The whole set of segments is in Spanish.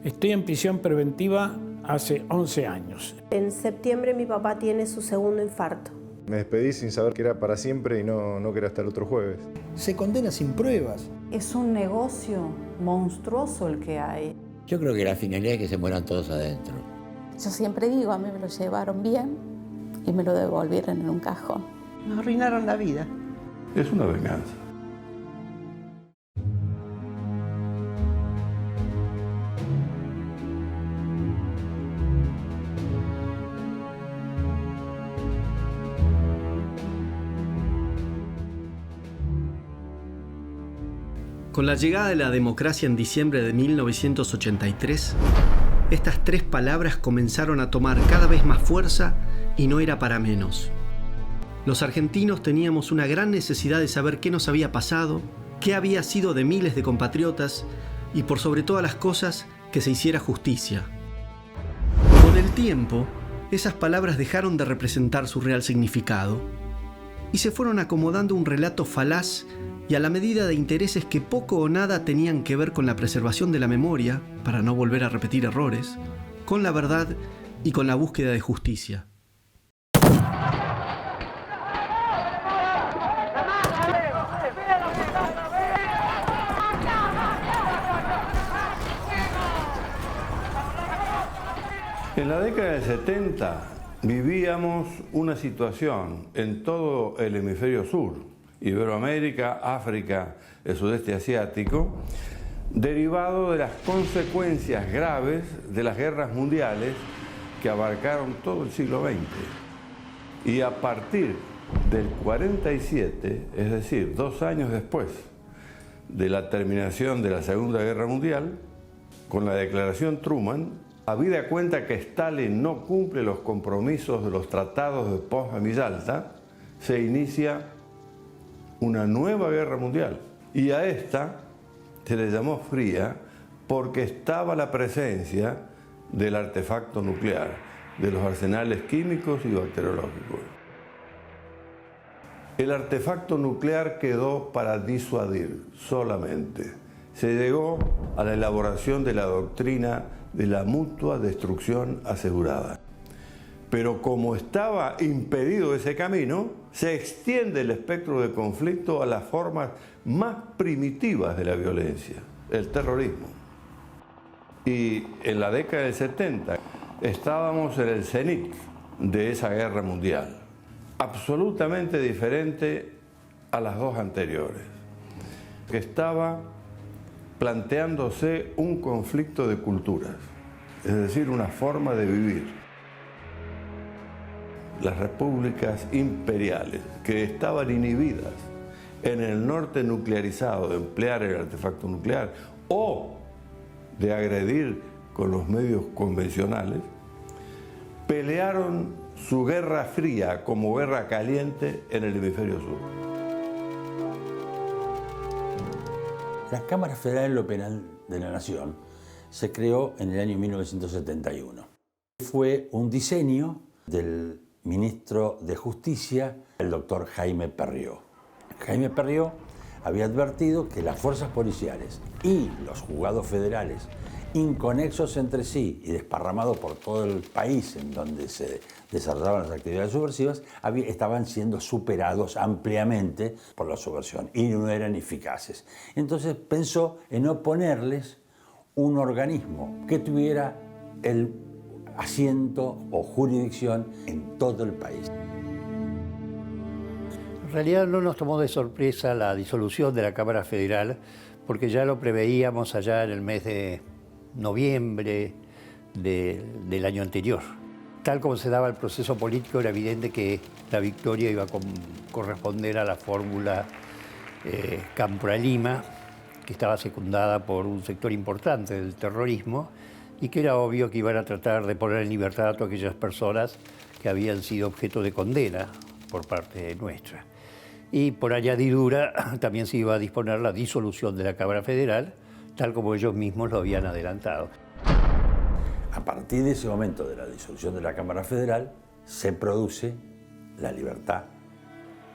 Estoy en prisión preventiva hace 11 años. En septiembre mi papá tiene su segundo infarto. Me despedí sin saber que era para siempre y no que era hasta el otro jueves. Se condena sin pruebas. Es un negocio monstruoso el que hay. Yo creo que la finalidad es que se mueran todos adentro. Yo siempre digo, a mí me lo llevaron bien y me lo devolvieron en un cajón. Nos arruinaron la vida. Es una venganza. Con la llegada de la democracia en diciembre de 1983, estas tres palabras comenzaron a tomar cada vez más fuerza y no era para menos. Los argentinos teníamos una gran necesidad de saber qué nos había pasado, qué había sido de miles de compatriotas y por sobre todas las cosas, que se hiciera justicia. Con el tiempo, esas palabras dejaron de representar su real significado y se fueron acomodando un relato falaz y a la medida de intereses que poco o nada tenían que ver con la preservación de la memoria, para no volver a repetir errores, con la verdad y con la búsqueda de justicia. En la década del 70 vivíamos una situación en todo el hemisferio sur, Iberoamérica, África, el sudeste asiático, derivado de las consecuencias graves de las guerras mundiales que abarcaron todo el siglo XX. Y a partir del 47, es decir, 2 años después de la terminación de la Segunda Guerra Mundial, con la declaración Truman, habida cuenta que Stalin no cumple los compromisos de los tratados de Potsdam y Yalta, se inicia una nueva guerra mundial. Y a esta se le llamó fría porque estaba la presencia del artefacto nuclear, de los arsenales químicos y bacteriológicos. El artefacto nuclear quedó para disuadir solamente. Se llegó a la elaboración de la doctrina de la mutua destrucción asegurada. Pero como estaba impedido ese camino, se extiende el espectro de conflicto a las formas más primitivas de la violencia, el terrorismo. Y en la década del 70 estábamos en el cenit de esa guerra mundial, absolutamente diferente a las dos anteriores, que estaba planteándose un conflicto de culturas, es decir, una forma de vivir. Las repúblicas imperiales que estaban inhibidas en el norte nuclearizado de emplear el artefacto nuclear o de agredir con los medios convencionales, pelearon su guerra fría como guerra caliente en el hemisferio sur. La Cámara Federal de lo Penal de la Nación se creó en el año 1971. Fue un diseño del ministro de Justicia, el doctor Jaime Perrió. Jaime Perrió había advertido que las fuerzas policiales y los juzgados federales, inconexos entre sí y desparramados por todo el país en donde se desarrollaban las actividades subversivas, estaban siendo superados ampliamente por la subversión y no eran eficaces. Entonces pensó en oponerles un organismo que tuviera el asiento o jurisdicción en todo el país. En realidad no nos tomó de sorpresa la disolución de la Cámara Federal, porque ya lo preveíamos allá en el mes de noviembre del año anterior. Tal como se daba el proceso político, era evidente que la victoria iba a corresponder a la fórmula Cámpora-Lima, que estaba secundada por un sector importante del terrorismo, y que era obvio que iban a tratar de poner en libertad a todas aquellas personas que habían sido objeto de condena por parte nuestra. Y por añadidura también se iba a disponer la disolución de la Cámara Federal, tal como ellos mismos lo habían adelantado. A partir de ese momento de la disolución de la Cámara Federal, se produce la libertad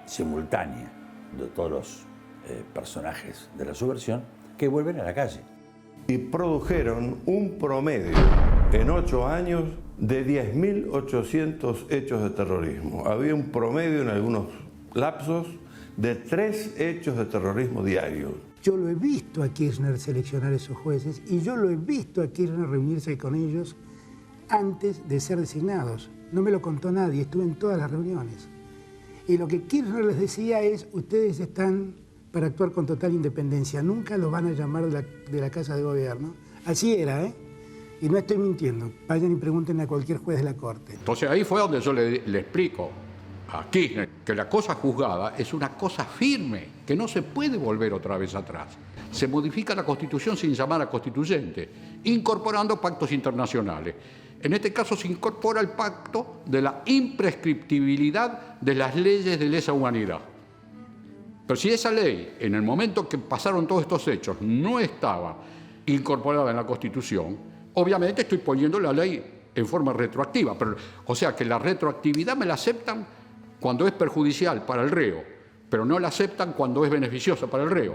simultánea de todos los personajes de la subversión que vuelven a la calle. y produjeron un promedio en 8 años de 10.800 hechos de terrorismo. Había un promedio en algunos lapsos de 3 hechos de terrorismo diarios. Yo lo he visto a Kirchner seleccionar esos jueces y yo lo he visto a Kirchner reunirse con ellos antes de ser designados. No me lo contó nadie, estuve en todas las reuniones. Y lo que Kirchner les decía es, ustedes están para actuar con total independencia, nunca los van a llamar de la Casa de Gobierno. Así era, ¿eh? Y no estoy mintiendo, vayan y pregúntenle a cualquier juez de la Corte. Entonces ahí fue donde yo le explico a Kirchner que la cosa juzgada es una cosa firme, que no se puede volver otra vez atrás. Se modifica la Constitución sin llamar a constituyente, incorporando pactos internacionales. En este caso se incorpora el pacto de la imprescriptibilidad de las leyes de lesa humanidad. Pero si esa ley, en el momento que pasaron todos estos hechos, no estaba incorporada en la Constitución, obviamente estoy poniendo la ley en forma retroactiva. Pero, o sea que la retroactividad me la aceptan cuando es perjudicial para el reo, pero no la aceptan cuando es beneficiosa para el reo.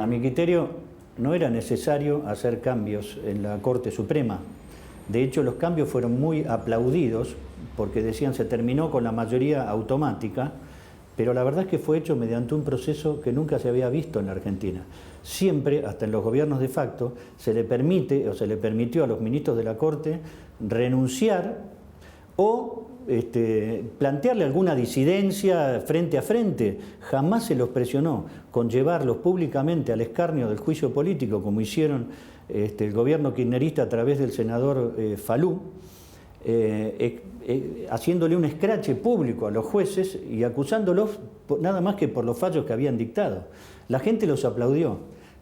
A mi criterio, no era necesario hacer cambios en la Corte Suprema. De hecho, los cambios fueron muy aplaudidos porque decían se terminó con la mayoría automática, pero la verdad es que fue hecho mediante un proceso que nunca se había visto en la Argentina. Siempre, hasta en los gobiernos de facto, se le permite o se le permitió a los ministros de la Corte renunciar o plantearle alguna disidencia frente a frente. Jamás se los presionó con llevarlos públicamente al escarnio del juicio político, como hicieron el gobierno kirchnerista a través del senador Falú, haciéndole un escrache público a los jueces y acusándolos nada más que por los fallos que habían dictado. La gente los aplaudió,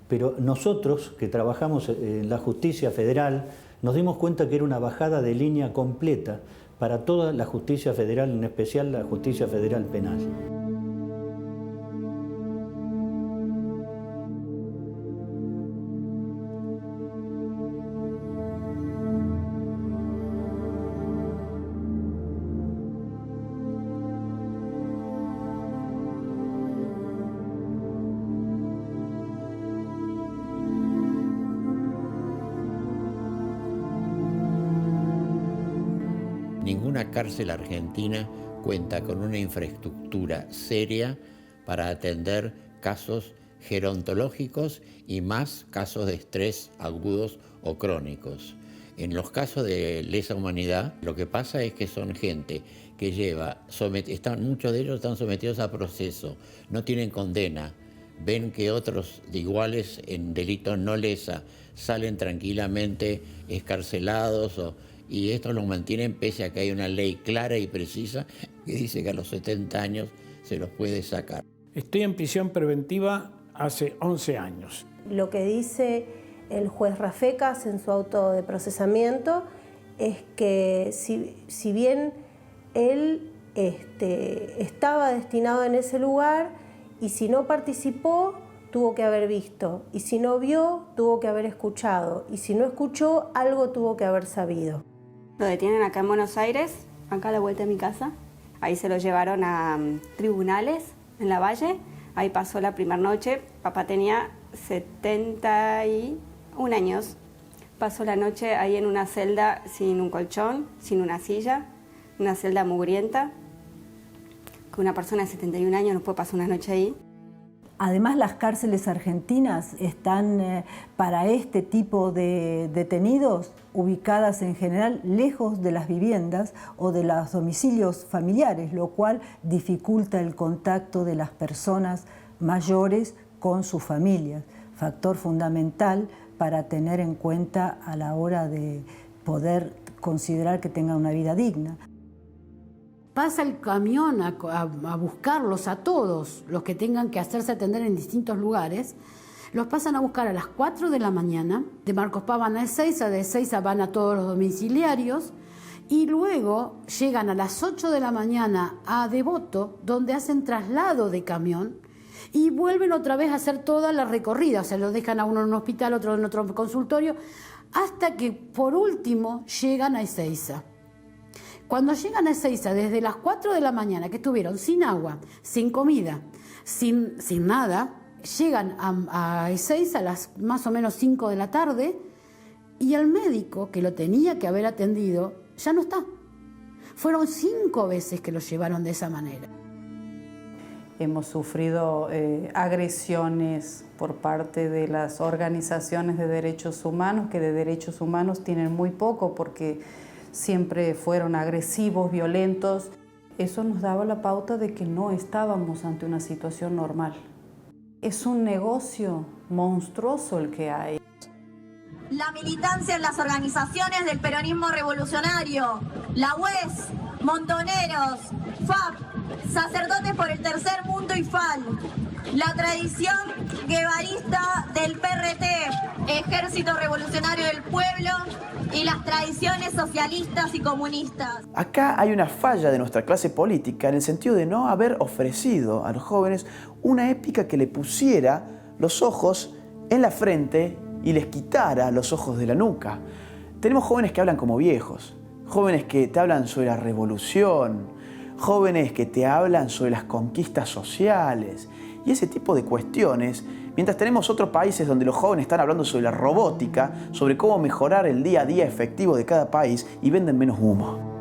pero nosotros que trabajamos en la justicia federal nos dimos cuenta que era una bajada de línea completa para toda la justicia federal, en especial la justicia federal penal. Ninguna cárcel argentina cuenta con una infraestructura seria para atender casos gerontológicos y más casos de estrés agudos o crónicos. En los casos de lesa humanidad, lo que pasa es que son gente que muchos de ellos están sometidos a proceso, no tienen condena, ven que otros de iguales en delitos no lesa salen tranquilamente excarcelados y esto los mantienen pese a que hay una ley clara y precisa que dice que a los 70 años se los puede sacar. Estoy en prisión preventiva hace 11 años. Lo que dice el juez Rafecas en su auto de procesamiento es que si bien él estaba destinado en ese lugar y si no participó, tuvo que haber visto, y si no vio, tuvo que haber escuchado, y si no escuchó, algo tuvo que haber sabido. Lo detienen acá en Buenos Aires, acá a la vuelta de mi casa. Ahí se lo llevaron a tribunales en La Valle. Ahí pasó la primera noche. Papá tenía 71 años. Pasó la noche ahí en una celda sin un colchón, sin una silla, una celda mugrienta. Que una persona de 71 años no puede pasar una noche ahí. Además, las cárceles argentinas están para este tipo de detenidos ubicadas en general lejos de las viviendas o de los domicilios familiares, lo cual dificulta el contacto de las personas mayores con sus familias, factor fundamental para tener en cuenta a la hora de poder considerar que tengan una vida digna. Pasa el camión a buscarlos a todos, los que tengan que hacerse atender en distintos lugares. Los pasan a buscar a las 4 de la mañana, de Marcos Paz van a Ezeiza, de Ezeiza van a todos los domiciliarios y luego llegan a las 8 de la mañana a Devoto, donde hacen traslado de camión y vuelven otra vez a hacer toda la recorrida. O sea, los dejan a uno en un hospital, otro en otro consultorio, hasta que por último llegan a Ezeiza. Cuando llegan a Ezeiza, desde las 4 de la mañana, que estuvieron sin agua, sin comida, sin nada, llegan a Ezeiza a las más o menos 5 de la tarde y el médico que lo tenía que haber atendido ya no está. Fueron 5 veces que lo llevaron de esa manera. Hemos sufrido agresiones por parte de las organizaciones de derechos humanos, que de derechos humanos tienen muy poco porque siempre fueron agresivos, violentos. Eso nos daba la pauta de que no estábamos ante una situación normal. Es un negocio monstruoso el que hay. La militancia en las organizaciones del peronismo revolucionario, la UES, Montoneros, FAP, Sacerdotes por el Tercer Mundo y FAL, la tradición guevarista del PRT, Ejército Revolucionario del Pueblo, y las tradiciones socialistas y comunistas. Acá hay una falla de nuestra clase política en el sentido de no haber ofrecido a los jóvenes una épica que le pusiera los ojos en la frente y les quitara los ojos de la nuca. Tenemos jóvenes que hablan como viejos, jóvenes que te hablan sobre la revolución, jóvenes que te hablan sobre las conquistas sociales y ese tipo de cuestiones, mientras tenemos otros países donde los jóvenes están hablando sobre la robótica, sobre cómo mejorar el día a día efectivo de cada país y venden menos humo.